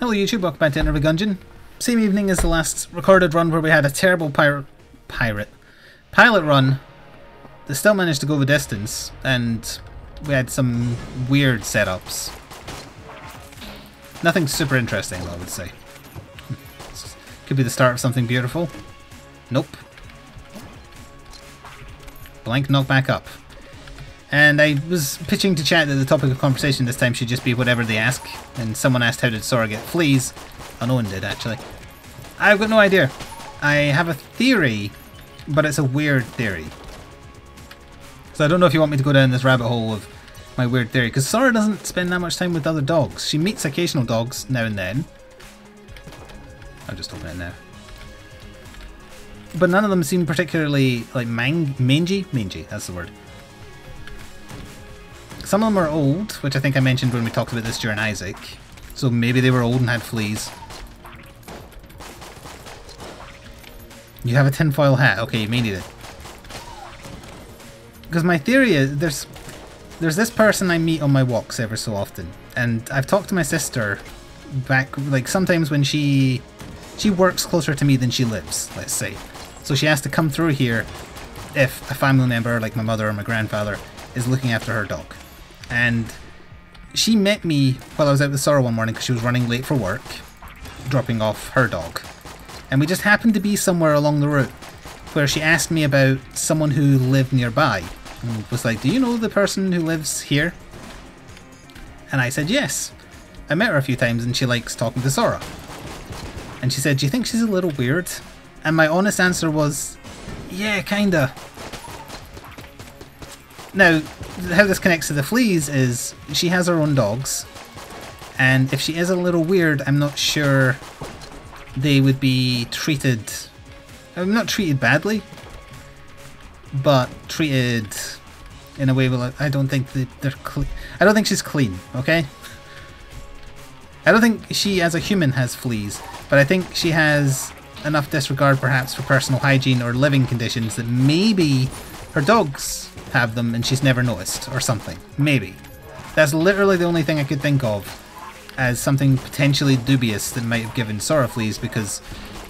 Hello YouTube, welcome back to Enter the Gungeon. Same evening as the last recorded run where we had a terrible pilot run that still managed to go the distance, and we had some weird setups. Nothing super interesting though, I would say. Could be the start of something beautiful. Nope. Blank knock back up. And I was pitching to chat that the topic of conversation this time should just be whatever they ask. And someone asked how did Sora get fleas. Oh, no one did actually. I've got no idea. I have a theory, but it's a weird theory. So I don't know if you want me to go down this rabbit hole of my weird theory. Because Sora doesn't spend that much time with other dogs. She meets occasional dogs now and then. I'll just open it now. But none of them seem particularly like mangy. Mangy, that's the word. Some of them are old, which I think I mentioned when we talked about this during Isaac. So maybe they were old and had fleas. You have a tinfoil hat. Okay, you may need it. Because my theory is, there's this person I meet on my walks ever so often. And I've talked to my sister back, like sometimes when she works closer to me than she lives, let's say. So she has to come through here if a family member, like my mother or my grandfather, is looking after her dog. And she met me while I was out with Sora one morning because she was running late for work, dropping off her dog. And we just happened to be somewhere along the route where she asked me about someone who lived nearby. And was like, do you know the person who lives here? And I said, yes. I met her a few times and she likes talking to Sora. And she said, do you think she's a little weird? And my honest answer was, yeah, kinda. Now, how this connects to the fleas is she has her own dogs, and if she is a little weird, I'm not sure they would be treated, not treated badly, but treated in a way where I don't think they're clean. I don't think she's clean, okay? I don't think she as a human has fleas, but I think she has enough disregard perhaps for personal hygiene or living conditions that maybe her dogs have them and she's never noticed or something. Maybe. That's literally the only thing I could think of as something potentially dubious that might have given Sora fleas, because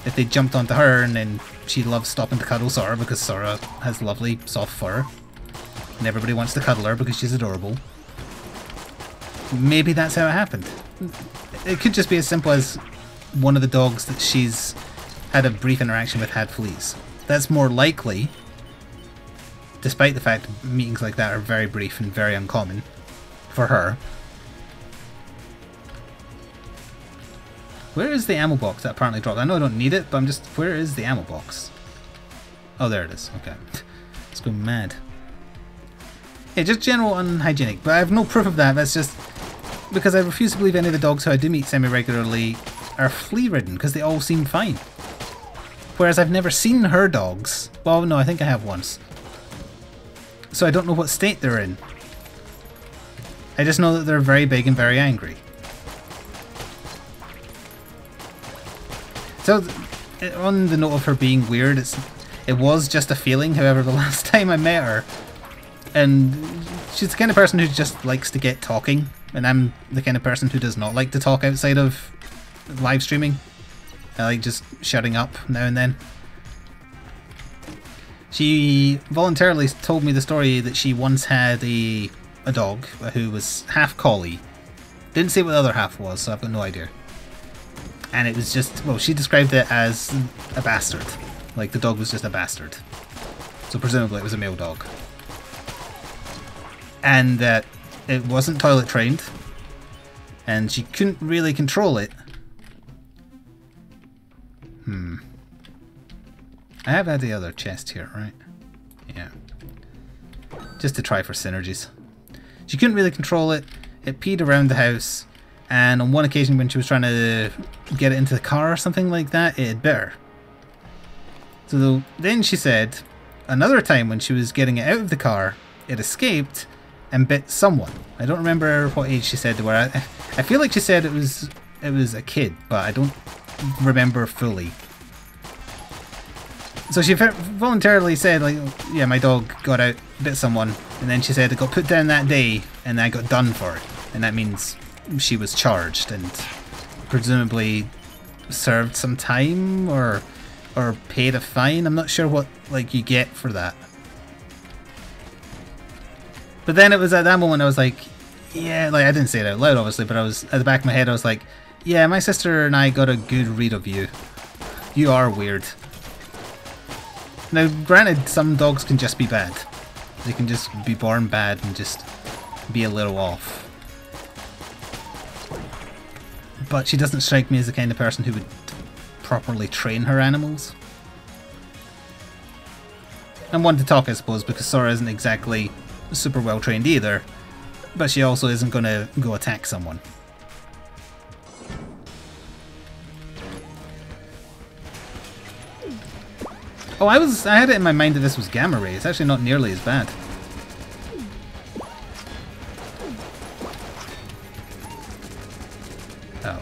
if they jumped onto her and then she loves stopping to cuddle Sora because Sora has lovely soft fur and everybody wants to cuddle her because she's adorable. Maybe that's how it happened. It could just be as simple as one of the dogs that she's had a brief interaction with had fleas. That's more likely, despite the fact meetings like that are very brief and very uncommon for her. Where is the ammo box that apparently dropped? I know I don't need it, but I'm just... Where is the ammo box? Oh, there it is. Okay. It's going mad. Yeah, just general unhygienic, but I have no proof of that. That's just because I refuse to believe any of the dogs who I do meet semi-regularly are flea-ridden, because they all seem fine. Whereas I've never seen her dogs. Well, no, I think I have once. So I don't know what state they're in. I just know that they're very big and very angry. So, on the note of her being weird, it was just a feeling, however, the last time I met her. And she's the kind of person who just likes to get talking. And I'm the kind of person who does not like to talk outside of live streaming. I like just shutting up now and then. She voluntarily told me the story that she once had a dog who was half collie. Didn't say what the other half was, so I've got no idea. And it was just, well, she described it as a bastard. Like the dog was just a bastard. So presumably it was a male dog. And that it wasn't toilet trained. And she couldn't really control it. I have had the other chest here, right? Yeah. Just to try for synergies. She couldn't really control it. It peed around the house. And on one occasion when she was trying to get it into the car or something like that, it had bit her. So then she said, another time when she was getting it out of the car, it escaped and bit someone. I don't remember what age she said they were. I feel like she said it was a kid, but I don't remember fully. So she voluntarily said, like, yeah, my dog got out, bit someone, and then she said it got put down that day, and I got done for it. And that means she was charged, and presumably served some time or paid a fine. I'm not sure what like you get for that. But then it was at that moment I was like, yeah, like I didn't say it out loud obviously, but I was at the back of my head I was like, yeah, my sister and I got a good read of you. You are weird. Now granted, some dogs can just be bad. They can just be born bad and just be a little off. But she doesn't strike me as the kind of person who would properly train her animals. And one to talk, I suppose, because Sora isn't exactly super well trained either, but she also isn't going to go attack someone. Oh, I had it in my mind that this was Gamma Ray. It's actually not nearly as bad. Oh.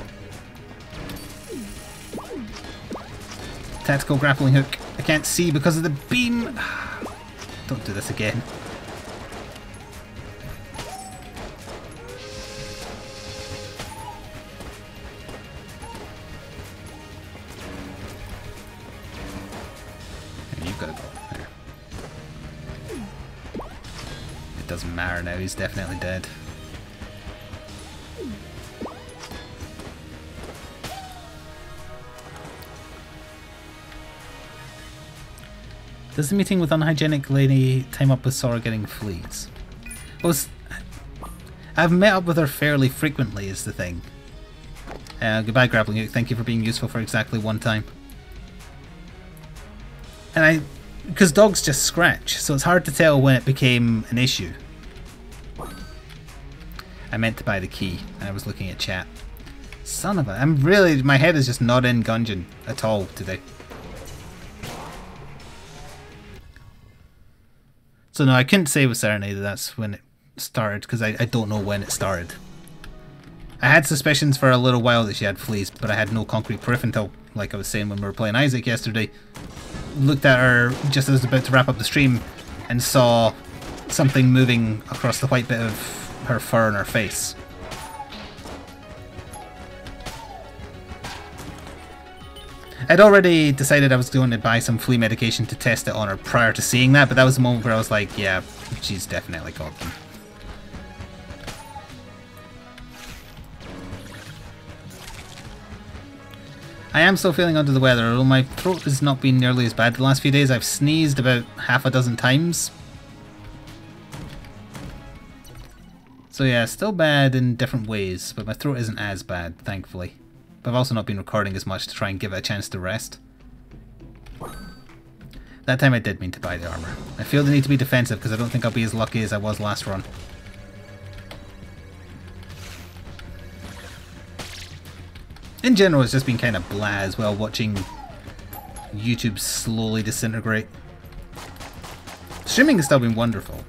Tactical grappling hook. I can't see because of the beam. Don't do this again. You've got to go there. It doesn't matter now, he's definitely dead. Does the meeting with unhygienic lady time up with Sora getting fleas? Well, I've met up with her fairly frequently is the thing. Goodbye grappling hook, thank you for being useful for exactly one time. And because dogs just scratch, so it's hard to tell when it became an issue. I meant to buy the key, and I was looking at chat. Son of a... my head is just not in Gungeon at all today. So no, I couldn't say with certainty that that's when it started, because I don't know when it started. I had suspicions for a little while that she had fleas, but I had no concrete proof until, like I was saying when we were playing Isaac yesterday, looked at her just as I was about to wrap up the stream and saw something moving across the white bit of her fur on her face. I'd already decided I was going to buy some flea medication to test it on her prior to seeing that, but that was the moment where I was like, yeah, she's definitely got them. I am still feeling under the weather, although my throat has not been nearly as bad the last few days. I've sneezed about half a dozen times. So yeah, still bad in different ways, but my throat isn't as bad, thankfully. But I've also not been recording as much to try and give it a chance to rest. That time I did mean to buy the armor. I feel the need to be defensive because I don't think I'll be as lucky as I was last run. In general, it's just been kind of blah as well, watching YouTube slowly disintegrate. Streaming has still been wonderful.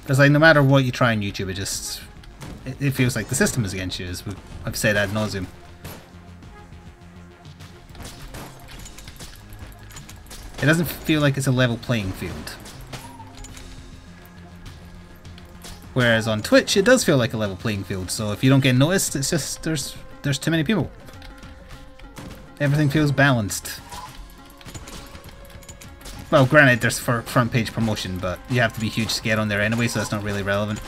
Because like, no matter what you try on YouTube, it feels like the system is against you, as I've said ad nauseum. It doesn't feel like it's a level playing field. Whereas on Twitch, it does feel like a level playing field, so if you don't get noticed, it's just there's too many people. Everything feels balanced. Well, granted, there's front page promotion, but you have to be huge to get on there anyway, so that's not really relevant.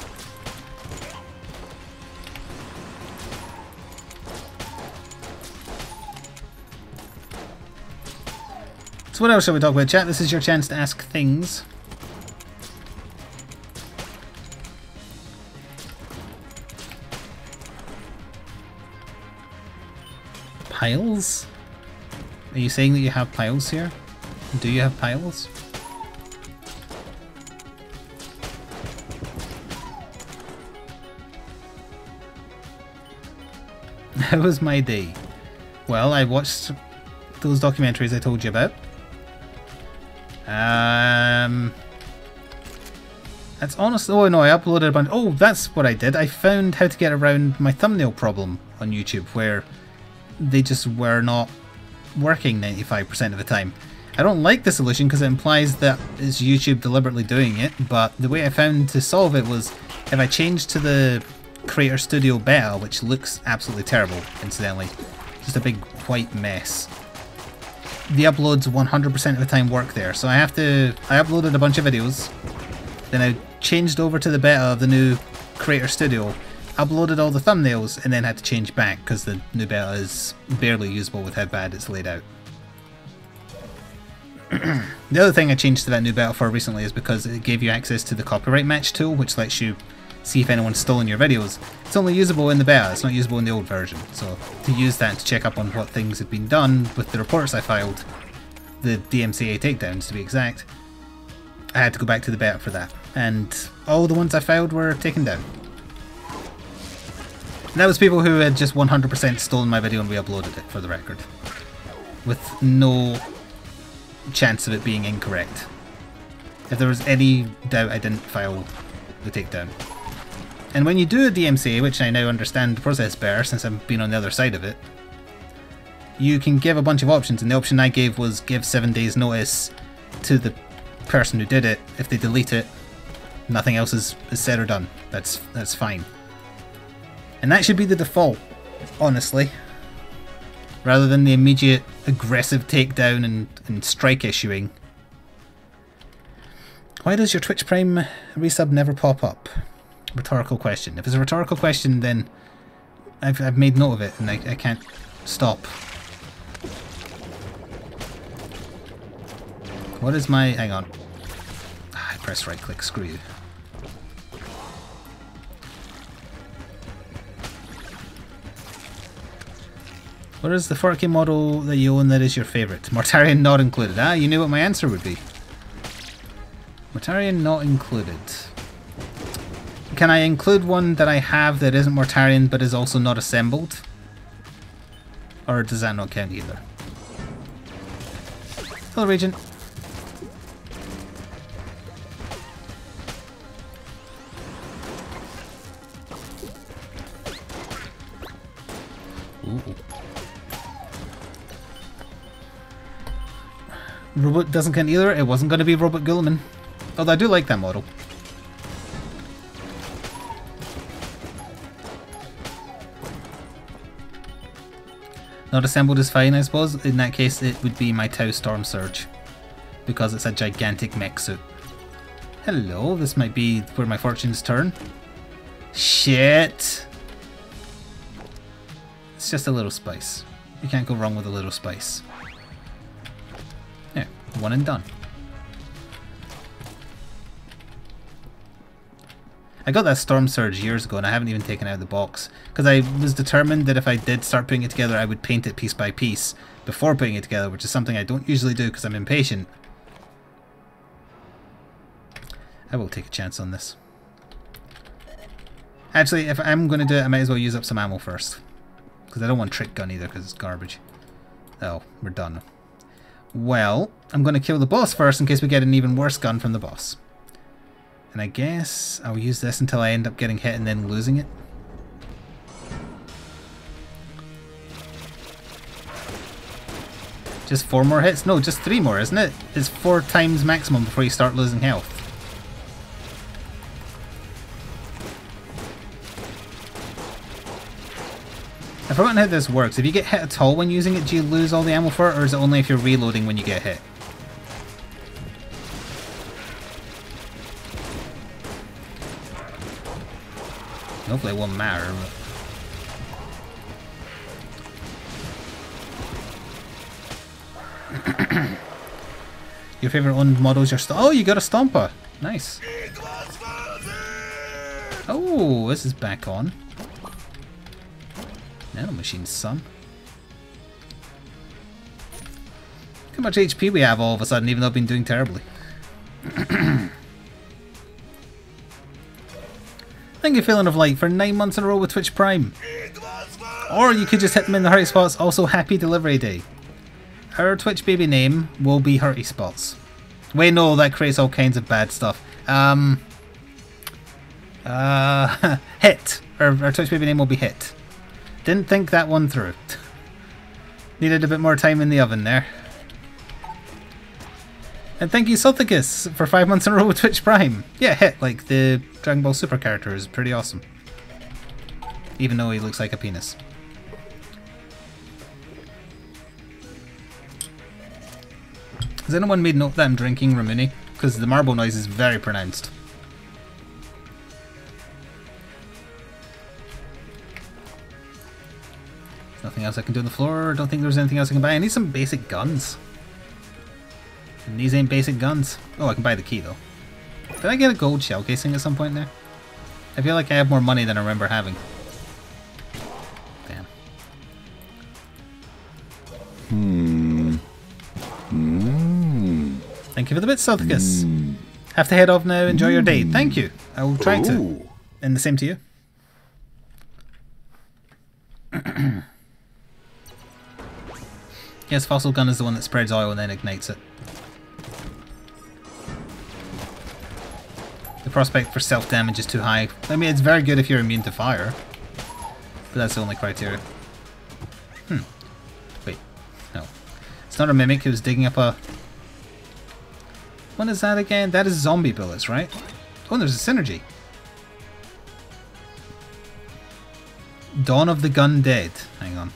So what else shall we talk about, chat? This is your chance to ask things. Piles? Are you saying that you have piles here? Do you have piles? How was my day? Well, I watched those documentaries I told you about. That's honestly... Oh no, I uploaded a bunch... Oh, that's what I did. I found how to get around my thumbnail problem on YouTube, where they just were not working 95% of the time. I don't like the solution because it implies that it's YouTube deliberately doing it, but the way I found to solve it was if I changed to the Creator Studio beta, which looks absolutely terrible, incidentally. Just a big white mess. The uploads 100% of the time work there, so I uploaded a bunch of videos, then I changed over to the beta of the new Creator Studio, uploaded all the thumbnails, and then had to change back because the new beta is barely usable with how bad it's laid out. The other thing I changed to that new beta for recently is because it gave you access to the copyright match tool, which lets you see if anyone's stolen your videos. It's only usable in the beta, it's not usable in the old version. So to use that to check up on what things had been done with the reports I filed, the DMCA takedowns to be exact, I had to go back to the beta for that. And all the ones I filed were taken down. And that was people who had just 100% stolen my video and re-uploaded it, for the record. With no chance of it being incorrect. If there was any doubt, I didn't file the takedown. And when you do a DMCA, which I now understand the process better since I've been on the other side of it, you can give a bunch of options, and the option I gave was give 7 days notice to the person who did it. If they delete it, nothing else is said or done. That's fine. And that should be the default, honestly. Rather than the immediate aggressive takedown and strike issuing. Why does your Twitch Prime resub never pop up? Rhetorical question. If it's a rhetorical question, then I've made note of it and I can't stop. What is my... hang on. I pressed right click, screw you. What is the 4K model that you own that is your favourite? Mortarion not included. Ah, you knew what my answer would be. Mortarion not included. Can I include one that I have that isn't Mortarion but is also not assembled? Or does that not count either? Hello, Regent. Ooh. Robot doesn't count either. It wasn't going to be Robot Gulliman. Although I do like that model. Not assembled is fine, I suppose. In that case, it would be my Tau Storm Surge. Because it's a gigantic mech suit. Hello, this might be where my fortunes turn. Shit! It's just a little spice. You can't go wrong with a little spice. Yeah, one and done. I got that Storm Surge years ago and I haven't even taken out the box. Because I was determined that if I did start putting it together, I would paint it piece by piece before putting it together, which is something I don't usually do because I'm impatient. I will take a chance on this. Actually, if I'm going to do it, I might as well use up some ammo first. Because I don't want Trick Gun either because it's garbage. Oh, we're done. Well, I'm going to kill the boss first in case we get an even worse gun from the boss. And I guess I'll use this until I end up getting hit and then losing it. Just 4 more hits? No, just 3 more, isn't it? It's 4 times maximum before you start losing health. I've forgotten how this works. If you get hit at all when using it, do you lose all the ammo for it, or is it only if you're reloading when you get hit? Hopefully it won't matter. Your favourite owned models your oh, you got a Stomper. Nice. Oh, this is back on. Nano Machine's son. Look how much HP we have all of a sudden, even though I've been doing terribly. Thank you, Feeling of Light, for 9 months in a row with Twitch Prime. Or you could just hit them in the Hurty Spots. Also, happy delivery day. Our Twitch baby name will be Hurty Spots. Wait, no, that creates all kinds of bad stuff. Hit. Our Twitch baby name will be Hit. Didn't think that one through. Needed a bit more time in the oven there. And thank you, Sothicus, for 5 months in a row with Twitch Prime. Yeah, Hit, like the Dragon Ball Super character, is pretty awesome. even though he looks like a penis. Has anyone made note that I'm drinking Ramuni? Because the marble noise is very pronounced. Nothing else I can do on the floor. Don't think there's anything else I can buy. I need some basic guns. And these ain't basic guns. Oh, I can buy the key though. Did I get a gold shell casing at some point there? I feel like I have more money than I remember having. Damn. Thank you for the bit, Southicus. Have to head off now. Enjoy your day. Thank you. I will try to. And the same to you. Yes, fossil gun is the one that spreads oil and then ignites it. The prospect for self-damage is too high. I mean, it's very good if you're immune to fire. But that's the only criteria. Wait. No. It's not a mimic, it was digging up a... What is that again? That is zombie bullets, right? Oh, there's a synergy. Dawn of the Gun Dead. Hang on.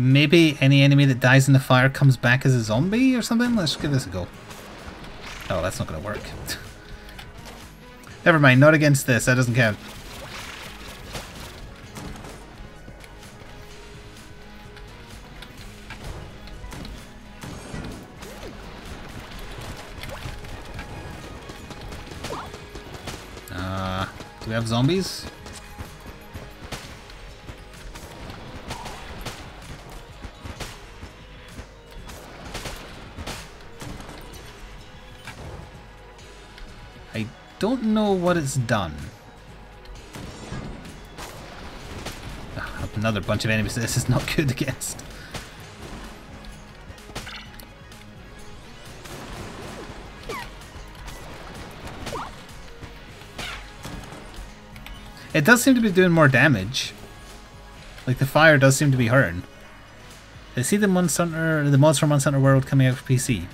Maybe any enemy that dies in the fire comes back as a zombie or something? Let's give this a go. Oh, that's not going to work. Never mind, not against this. That doesn't count. Do we have zombies? I don't know what it's done. Another bunch of enemies. This is not good against. It does seem to be doing more damage. Like the fire does seem to be hurting. I see the mods from Monster Hunter World coming out for PC.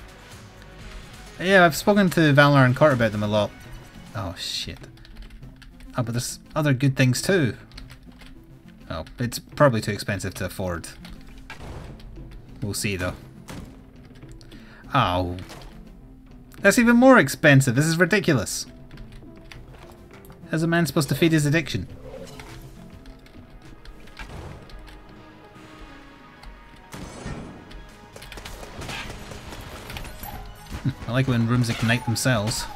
Yeah, I've spoken to Valar and Court about them a lot. Oh shit. Oh, but there's other good things too. Oh, it's probably too expensive to afford. We'll see though. Oh. That's even more expensive. This is ridiculous. How's a man supposed to feed his addiction? I like when rooms ignite themselves.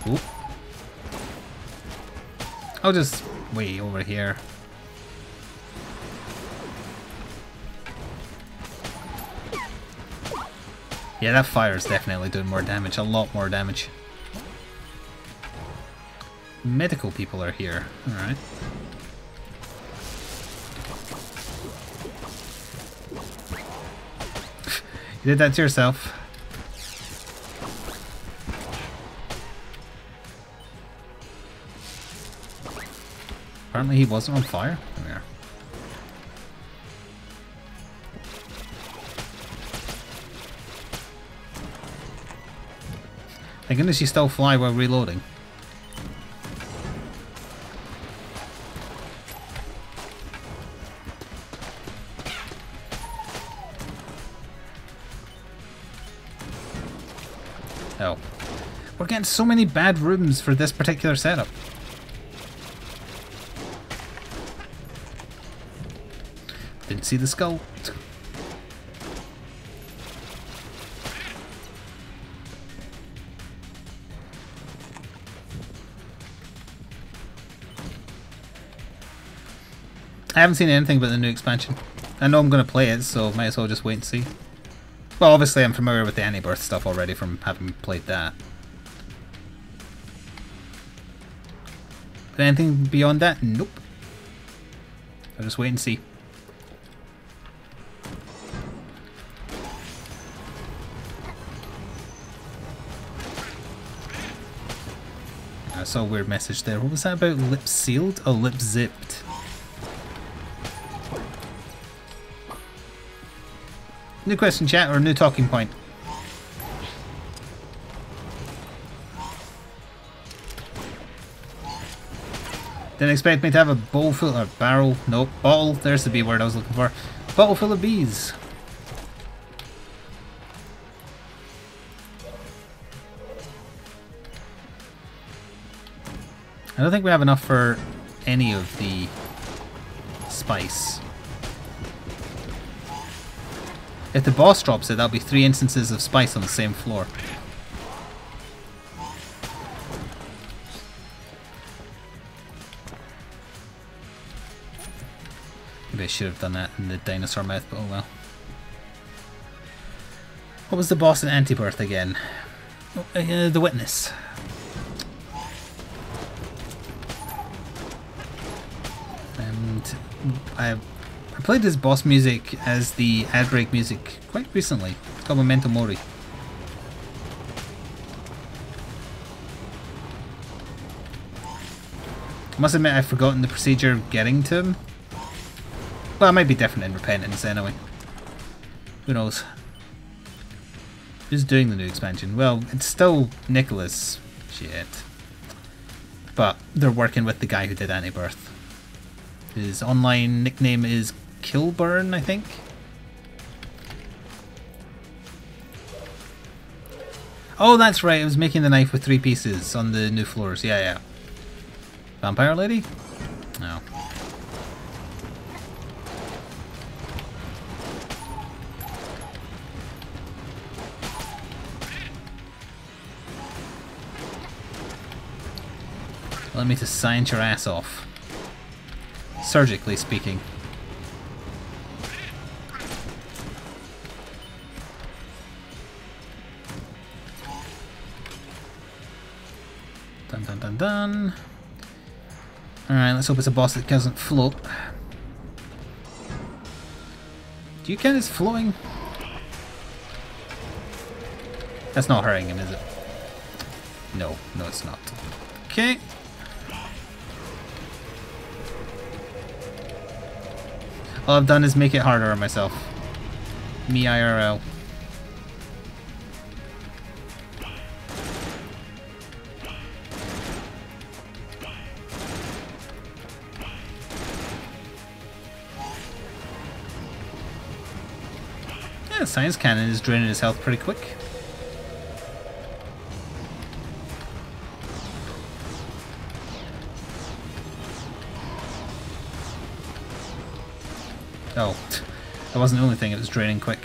Oop. I'll just wait over here. Yeah, that fire is definitely doing more damage, a lot more damage. Medical people are here, alright. You did that to yourself. Apparently he wasn't on fire. There we are. Thank goodness you still fly while reloading. Oh. We're getting so many bad rooms for this particular setup. Didn't see the skull. I haven't seen anything about the new expansion. I know I'm going to play it, so might as well just wait and see. Well, obviously I'm familiar with the Anti-Birth stuff already from having played that. But anything beyond that? Nope. I'll just wait and see. I saw a weird message there. What was that about? Lips sealed? Oh, lips zipped. New question, chat, or new talking point? Didn't expect me to have a bowl full or barrel. Nope, bottle. There's the B word I was looking for. Bottle full of bees. I don't think we have enough for any of the spice. If the boss drops it, that'll be 3 instances of spice on the same floor. Maybe I should have done that in the dinosaur mouth, but oh well. What was the boss in Antibirth again? Oh, the Witness. And I played this boss music as the ad break music quite recently. It's called Memento Mori. I must admit I've forgotten the procedure getting to him. Well, it might be different in Repentance anyway. Who knows? Who's doing the new expansion? Well, it's still Nicholas. Shit. But they're working with the guy who did Antibirth. His online nickname is Kilburn, I think. Oh, that's right. I was making the knife with 3 pieces on the new floors. Yeah, yeah. Vampire lady? No. Let me to science your ass off. Surgically speaking. Dun dun dun dun. Alright, let's hope it's a boss that doesn't float. Do you count as floating? That's not hurting him, is it? No, no it's not. Okay. All I've done is make it harder on myself. Me IRL. Yeah, Science Cannon is draining his health pretty quick. Oh, that wasn't the only thing, it was draining quick.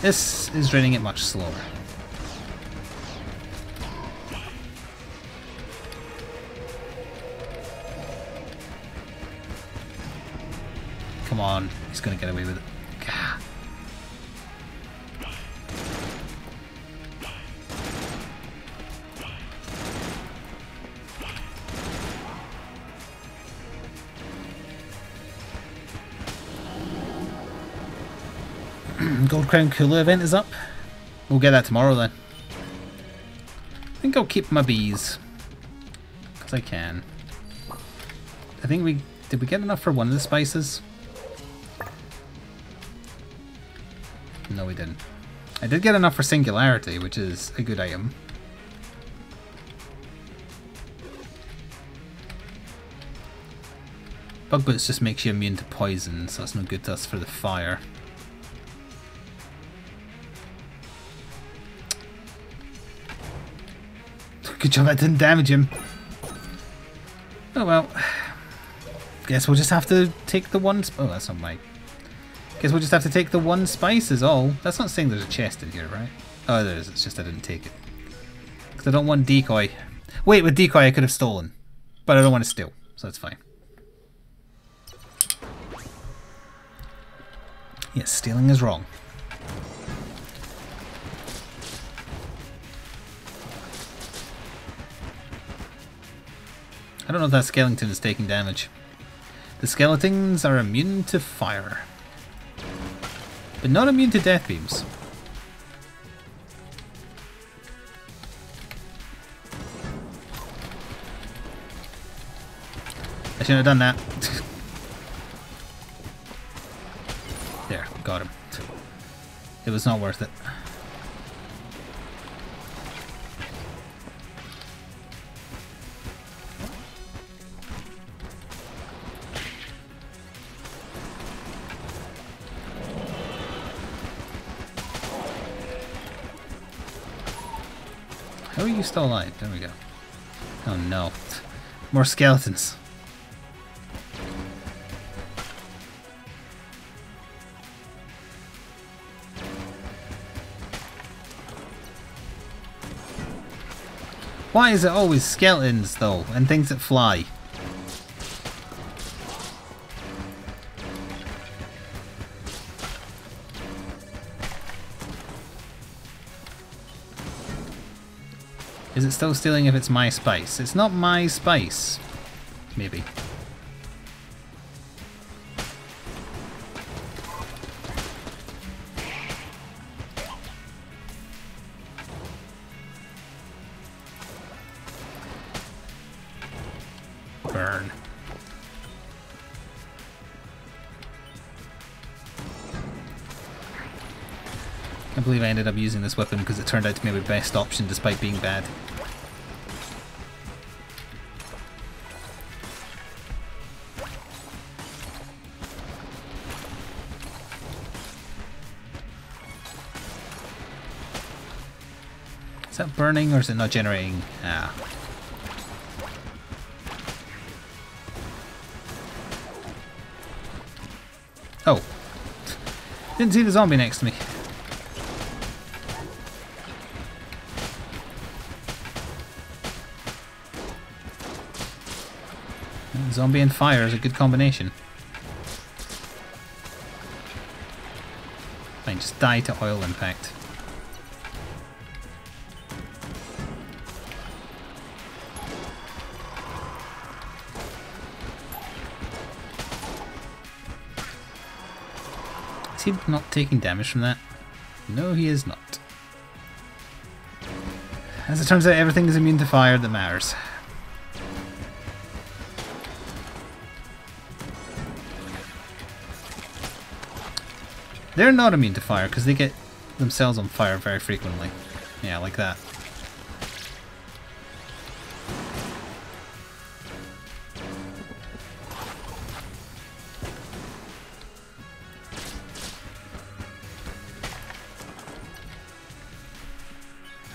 This is draining it much slower. Come on, he's gonna get away with it. Gah. Gold Crown Cooler event is up. We'll get that tomorrow then. I think I'll keep my bees. Because I can. I think we... Did we get enough for one of the spices? No, we didn't. I did get enough for Singularity, which is a good item. Bug Boots just makes you immune to poison, so that's no good to us for the fire. Good job I didn't damage him. Oh well. Guess we'll just have to take the one... Oh, that's not my... Guess we'll just have to take the one spice is all. That's not saying there's a chest in here, right? Oh, there is. It's just I didn't take it. Because I don't want decoy. Wait, with decoy I could have stolen. But I don't want to steal, so that's fine. Yes, stealing is wrong. I don't know if that skeleton is taking damage. The skeletons are immune to fire, but not immune to death beams. I shouldn't have done that. There, got him. It was not worth it. How are you still alive? There we go. Oh no. More skeletons. Why is it always skeletons though, and things that fly? Is it still stealing if it's my spice? It's not my spice. Maybe. Burn. I believe I ended up using this weapon because it turned out to be my best option despite being bad. Is that burning or is it not generating? Ah. Oh. Didn't see the zombie next to me. Zombie and fire is a good combination. Fine, just die to oil impact. Is he not taking damage from that? No, he is not. As it turns out, everything is immune to fire that matters. They're not immune to fire because they get themselves on fire very frequently. Yeah, like that.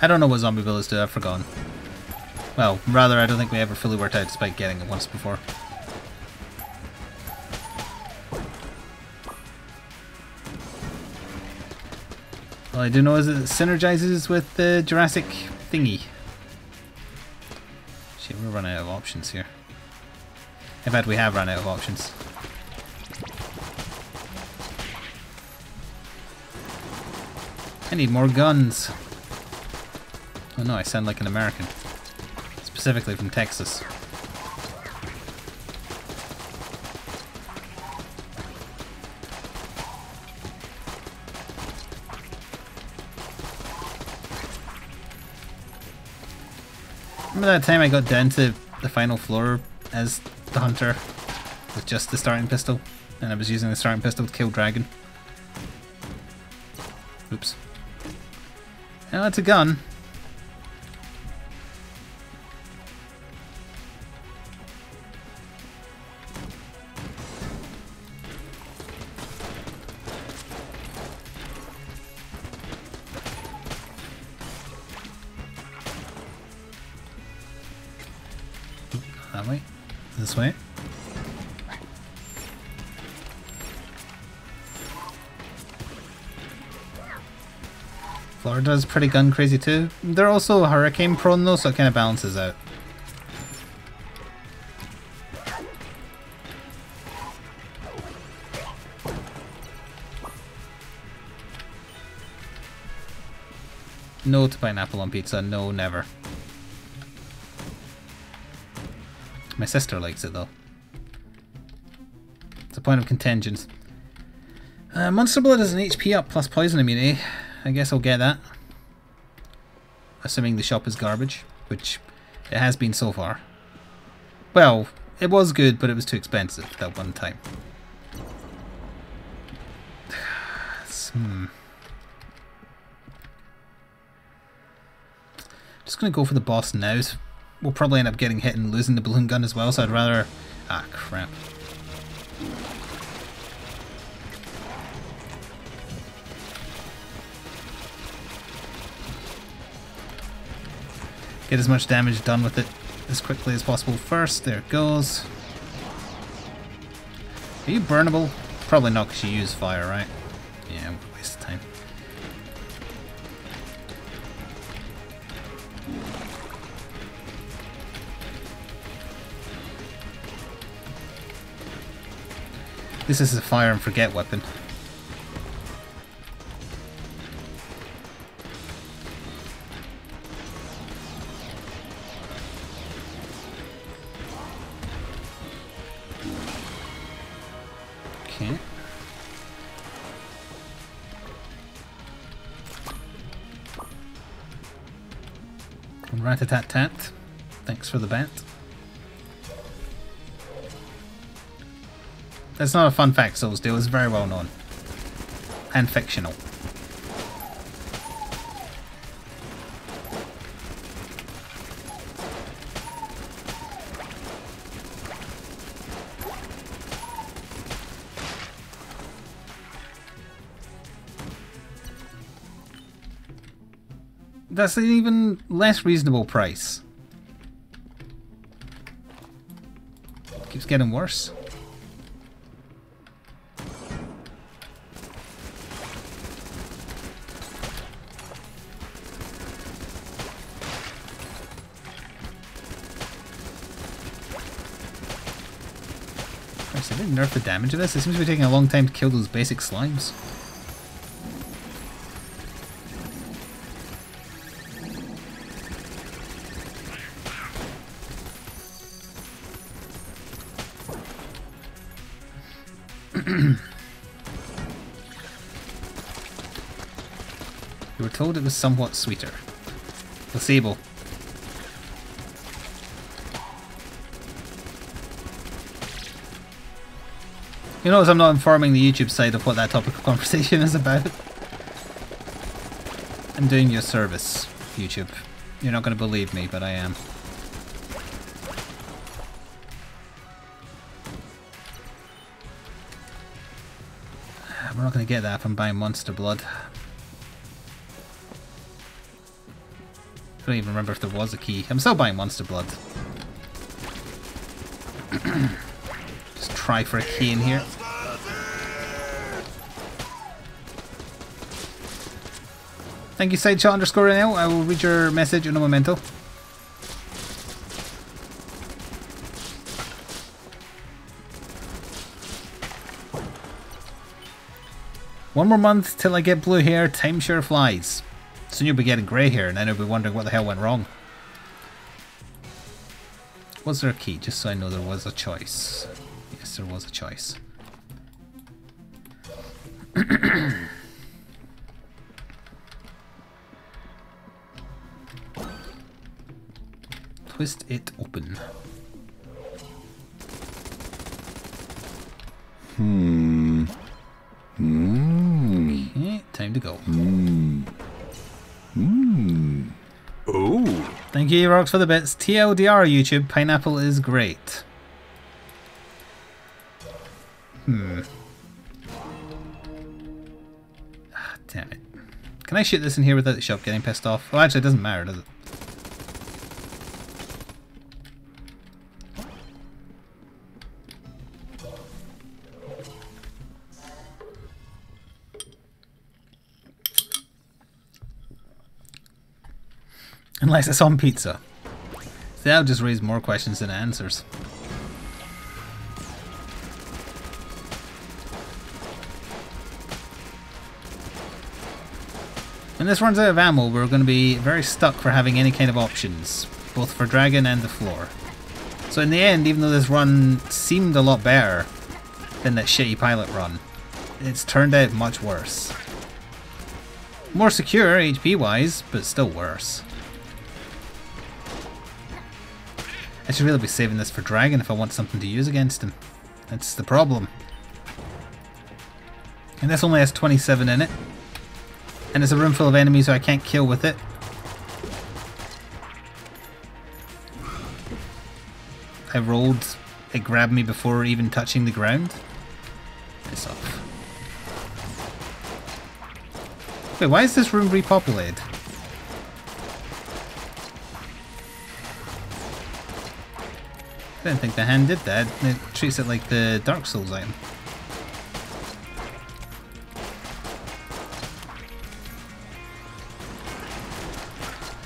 I don't know what zombie villas do, I've forgotten. Well, rather, I don't think we ever fully worked out despite getting it once before. All I do know is that it synergizes with the Jurassic thingy. Shit, we're running out of options here. In fact, we have run out of options. I need more guns. Oh no, I sound like an American. Specifically from Texas. Remember that time I got down to the final floor as the hunter with just the starting pistol, and I was using the starting pistol to kill dragon? Oops. Now it's a gun. That way. This way. Florida's pretty gun crazy too. They're also hurricane prone though, so it kind of balances out. No to pineapple on pizza, no, never. My sister likes it though. It's a point of contention. Monster Blood is an HP up plus poison immunity. I guess I'll get that. Assuming the shop is garbage, which it has been so far. Well, it was good, but it was too expensive that one time. Just gonna go for the boss now. We'll probably end up getting hit and losing the balloon gun as well, so I'd rather... Ah, crap. Get as much damage done with it as quickly as possible first. There it goes. Are you burnable? Probably not because you use fire, right? Yeah, waste of time. This is a fire and forget weapon. Okay. Rat-a-tat-tat. Thanks for the bat. That's not a fun fact, Souls do. It's very well known. And fictional. That's an even less reasonable price. Keeps getting worse. I didn't nerf the damage of this. It seems to be taking a long time to kill those basic slimes. You were told it was somewhat sweeter. Placebo. You notice I'm not informing the YouTube side of what that topic of conversation is about. I'm doing you a service, YouTube. You're not going to believe me, but I am. We're not going to get that if I'm buying Monster Blood. I don't even remember if there was a key. I'm still buying Monster Blood. Just try for a key in here. Thank you, sideshot_NL. I will read your message in a momento. One more month till I get blue hair. Time sure flies. Soon you'll be getting grey hair, and then you'll be wondering what the hell went wrong. Was there a key? Just so I know there was a choice. Yes, there was a choice. Twist it open. Okay, time to go. Oh. Thank you, Rocks, for the bits. TLDR, YouTube. Pineapple is great. Ah, damn it. Can I shoot this in here without the shop getting pissed off? Well, actually, it doesn't matter, does it? Unless it's on pizza. See, that'll just raise more questions than answers. When this runs out of ammo, we're going to be very stuck for having any kind of options, both for Dragon and the floor. So in the end, even though this run seemed a lot better than that shitty pilot run, it's turned out much worse. More secure HP wise, but still worse. I should really be saving this for Dragon if I want something to use against him. That's the problem. And this only has 27 in it. And it's a room full of enemies so I can't kill with it. I rolled, it grabbed me before even touching the ground. Piss off. Wait, why is this room repopulated? I didn't think the hand did that. It treats it like the Dark Souls item.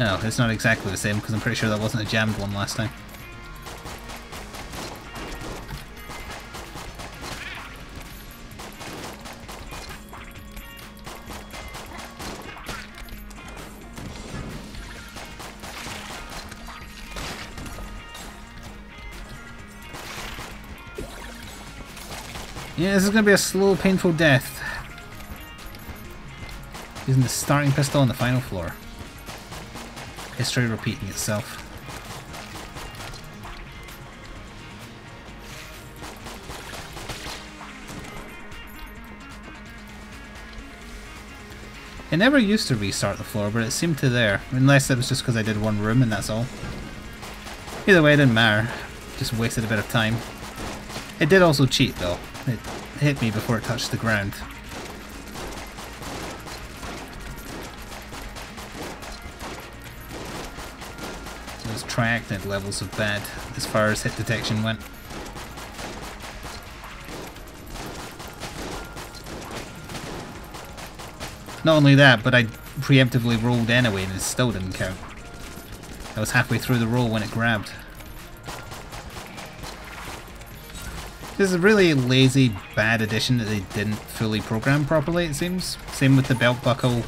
No, it's not exactly the same because I'm pretty sure that wasn't a jammed one last time. Yeah, this is going to be a slow, painful death. Using the starting pistol on the final floor. History repeating itself. It never used to restart the floor, but it seemed to there. Unless it was just because I did one room and that's all. Either way, it didn't matter. Just wasted a bit of time. It did also cheat though. It hit me before it touched the ground. Those triactinid levels of bad as far as hit detection went. Not only that, but I preemptively rolled anyway and it still didn't count. I was halfway through the roll when it grabbed. This is a really lazy, bad addition that they didn't fully program properly, it seems. Same with the belt buckle.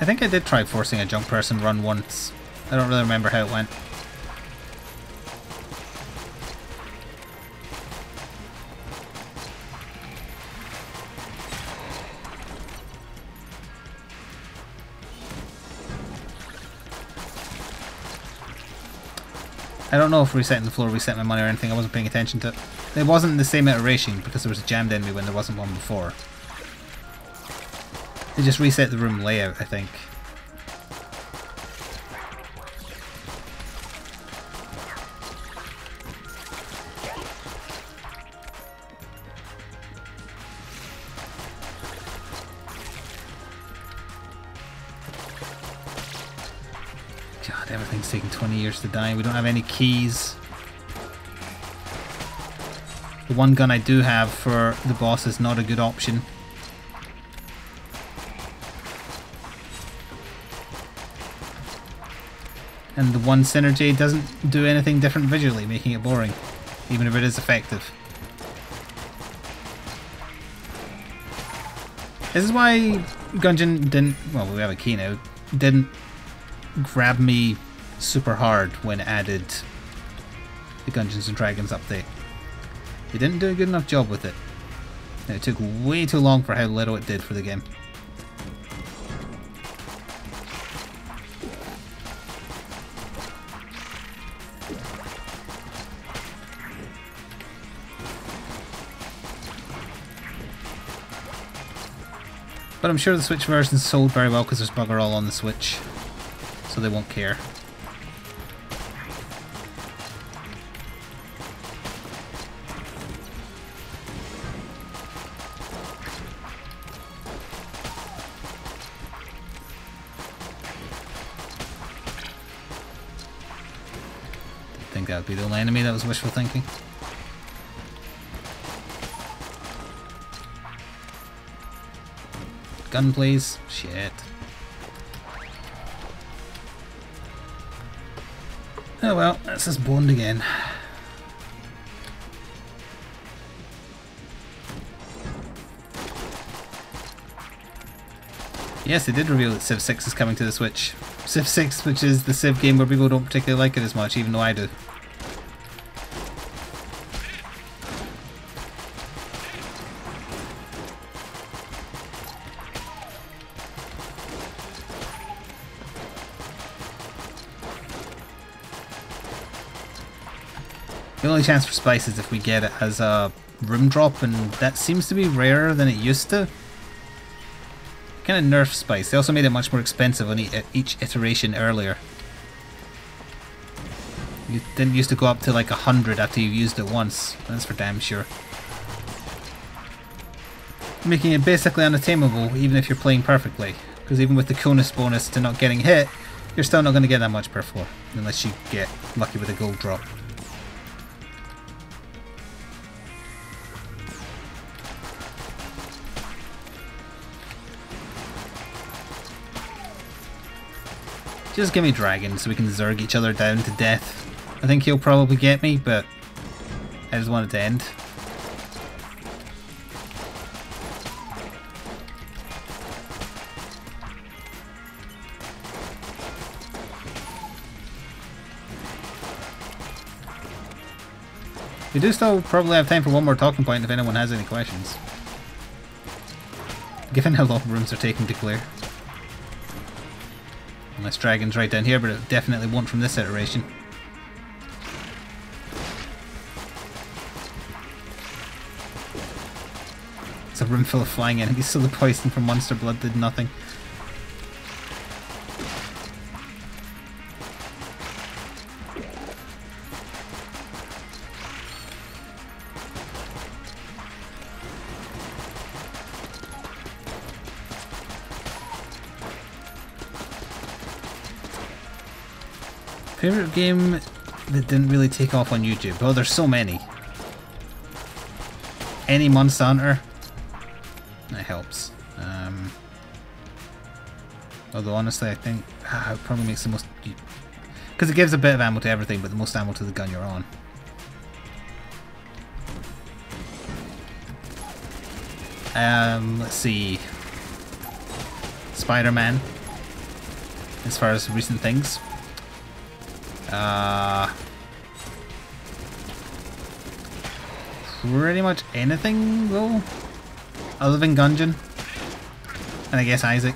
I think I did try forcing a junk person run once. I don't really remember how it went. I don't know if resetting the floor reset my money or anything, I wasn't paying attention to it. It wasn't the same iteration because there was a jammed enemy when there wasn't one before. They just reset the room layout, I think. God, everything's taking 20 years to die. We don't have any keys. The one gun I do have for the boss is not a good option. And the one synergy doesn't do anything different visually, making it boring, even if it is effective. This is why Gungeon didn't, well, we have a key now, didn't grab me super hard when it added the Gungeons and Dragons update. They didn't do a good enough job with it. And it took way too long for how little it did for the game. But I'm sure the Switch version sold very well because there's bugger all on the Switch, so they won't care. Didn't think that would be the only enemy, that was wishful thinking. Gun, please. Shit. Oh well, that's us boned again. Yes, they did reveal that Civ 6 is coming to the Switch. Civ 6, which is the Civ game where people don't particularly like it as much, even though I do. The only chance for spice is if we get it as a room drop, and that seems to be rarer than it used to. Kind of nerf spice. They also made it much more expensive on each iteration earlier. You didn't used to go up to like 100 after you've used it once. That's for damn sure. Making it basically unattainable even if you're playing perfectly. Because even with the coolness bonus to not getting hit, you're still not going to get that much per floor. Unless you get lucky with a gold drop. Just give me dragon so we can zerg each other down to death. I think he'll probably get me, but I just want it to end. We do still probably have time for one more talking point if anyone has any questions. Given how long rooms are taking to clear. Unless dragon's right down here, but it definitely won't from this iteration. It's a room full of flying enemies, so the poison from monster blood did nothing. Favorite game that didn't really take off on YouTube? Oh, there's so many. Any Monster Hunter. That helps. Although honestly I think it probably makes the most... Because it gives a bit of ammo to everything, but the most ammo to the gun you're on. Let's see. Spider-Man. As far as recent things. Pretty much anything though, other than Gungeon, and I guess Isaac.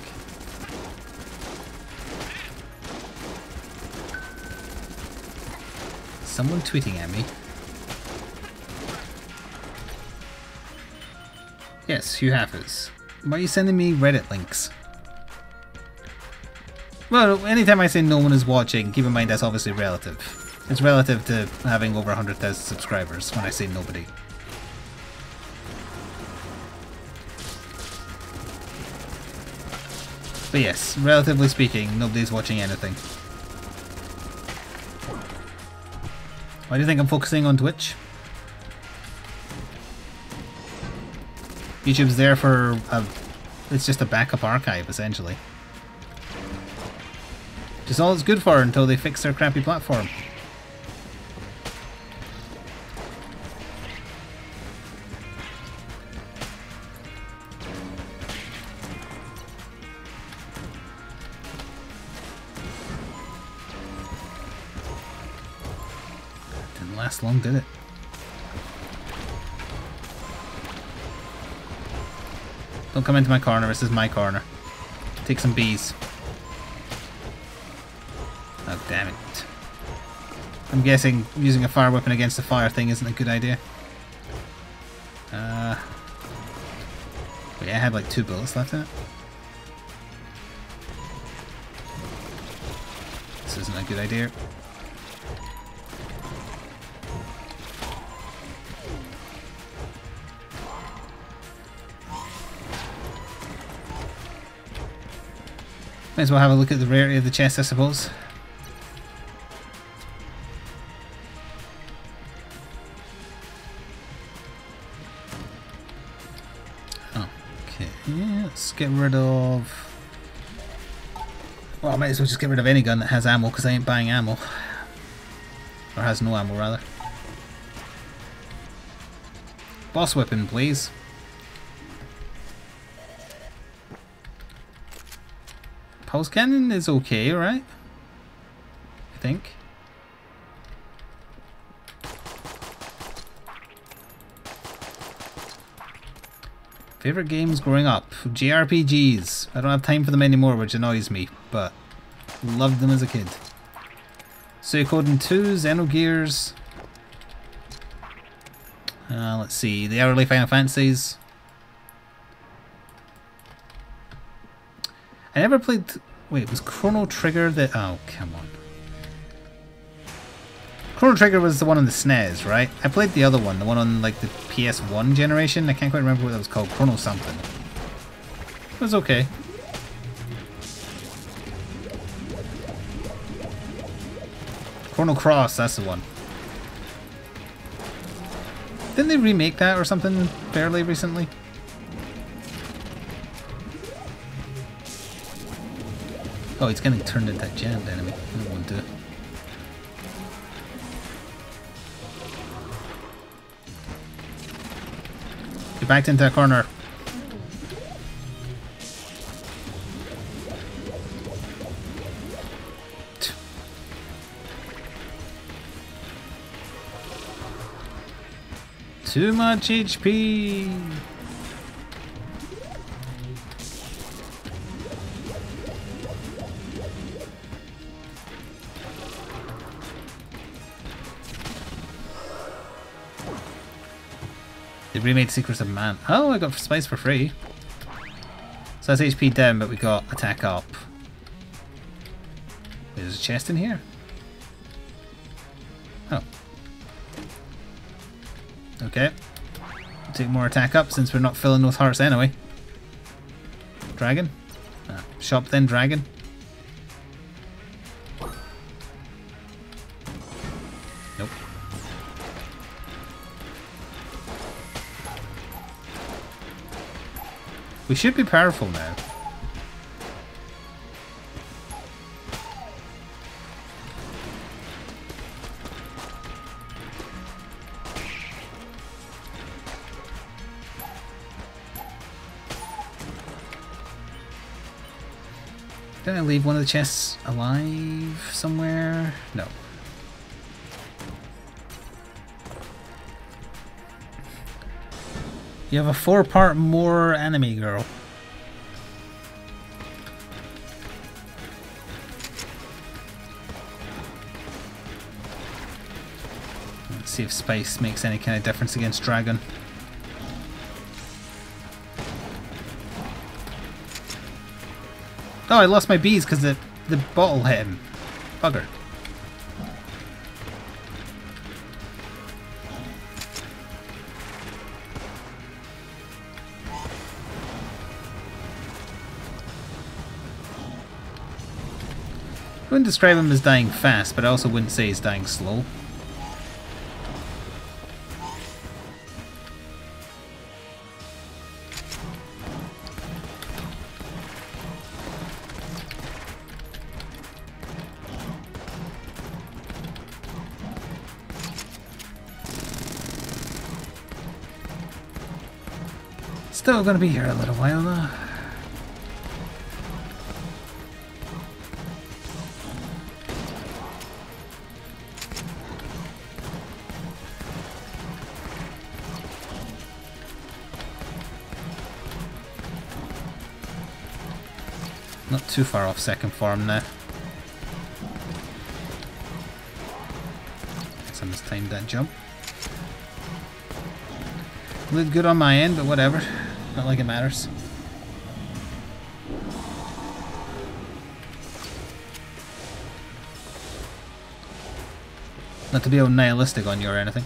Someone tweeting at me. Yes, Hugh Haffers. Why are you sending me Reddit links? Well, anytime I say no one is watching, keep in mind that's obviously relative. It's relative to having over 100,000 subscribers when I say nobody. But yes, relatively speaking, nobody's watching anything. Why do you think I'm focusing on Twitch? YouTube's there for it's just a backup archive, essentially. Just all it's good for until they fix their crappy platform. Didn't last long, did it? Don't come into my corner, this is my corner. Take some bees. Oh, damn it. I'm guessing using a fire weapon against a fire thing isn't a good idea. Wait, I had like 2 bullets left in it. This isn't a good idea. Might as well have a look at the rarity of the chest, I suppose. Let's get rid of... Well, I might as well just get rid of any gun that has ammo, because I ain't buying ammo. Or has no ammo, rather. Boss weapon, please. Pulse cannon is okay, right? I think. Favorite games growing up? JRPGs. I don't have time for them anymore, which annoys me, but loved them as a kid. Suikoden 2, Xenogears. Let's see, the early Final Fantasies. I never played... Wait, was Chrono Trigger the... Oh, come on. Chrono Trigger was the one on the SNES, right? I played the other one, the one on like the PS1 generation. I can't quite remember what that was called. Chrono something. It was okay. Chrono Cross, that's the one. Didn't they remake that or something fairly recently? Oh, it's getting turned into a giant enemy. I don't want to. Get backed into a corner. Too much HP. They remade Secrets of Man. Oh, I got spice for free. So that's HP down, but we got attack up. There's a chest in here. Oh. Okay. Take more attack up since we're not filling those hearts anyway. Dragon? Ah, shop then, dragon. Nope. We should be powerful now. Did I leave one of the chests alive somewhere? No. You have a 4-part more enemy girl. Let's see if spice makes any kind of difference against dragon. Oh, I lost my bees because the bottle hit him. Bugger. I wouldn't describe him as dying fast, but I also wouldn't say he's dying slow. Still gonna be here a little while though. Not too far off second form now. Guess I mistimed that jump. Looked good on my end, but whatever. Not like it matters. Not to be all nihilistic on you or anything.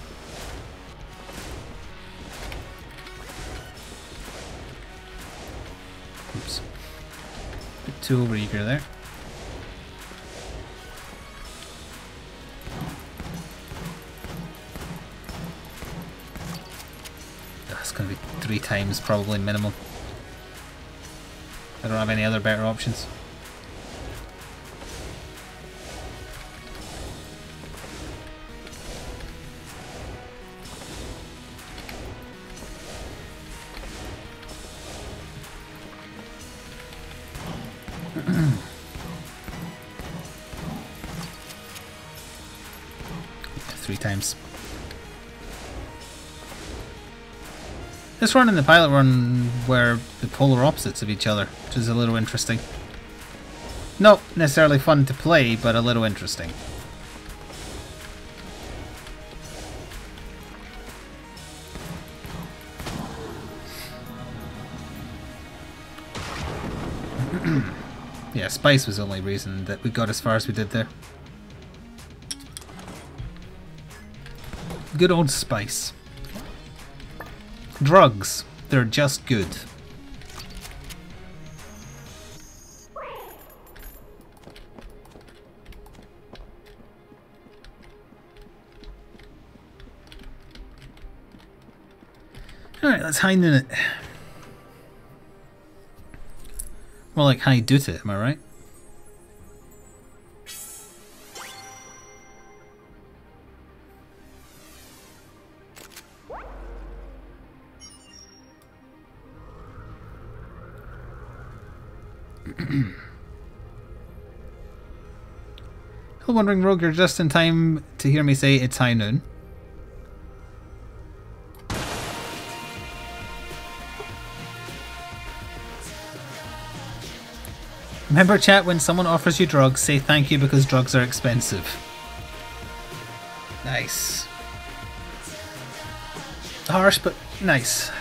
Oops. Bit too overeager there. That's going to be 3 times probably minimum. I don't have any other better options. times. This run and the pilot run were the polar opposites of each other, which is a little interesting. Not necessarily fun to play, but a little interesting. Yeah, spice was the only reason that we got as far as we did there. Good old spice. Drugs. They're just good. Alright, let's high noon it. More like high doot it, am I right? Hello, Wandering Rogue, you're just in time to hear me say it's high noon. Remember, chat, when someone offers you drugs, say thank you because drugs are expensive. Nice. Harsh, but nice.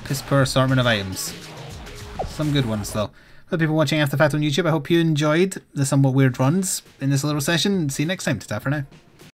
Piss poor assortment of items. Some good ones though. For people watching After the Fact on YouTube, I hope you enjoyed the somewhat weird runs in this little session. See you next time. Ta-ta for now.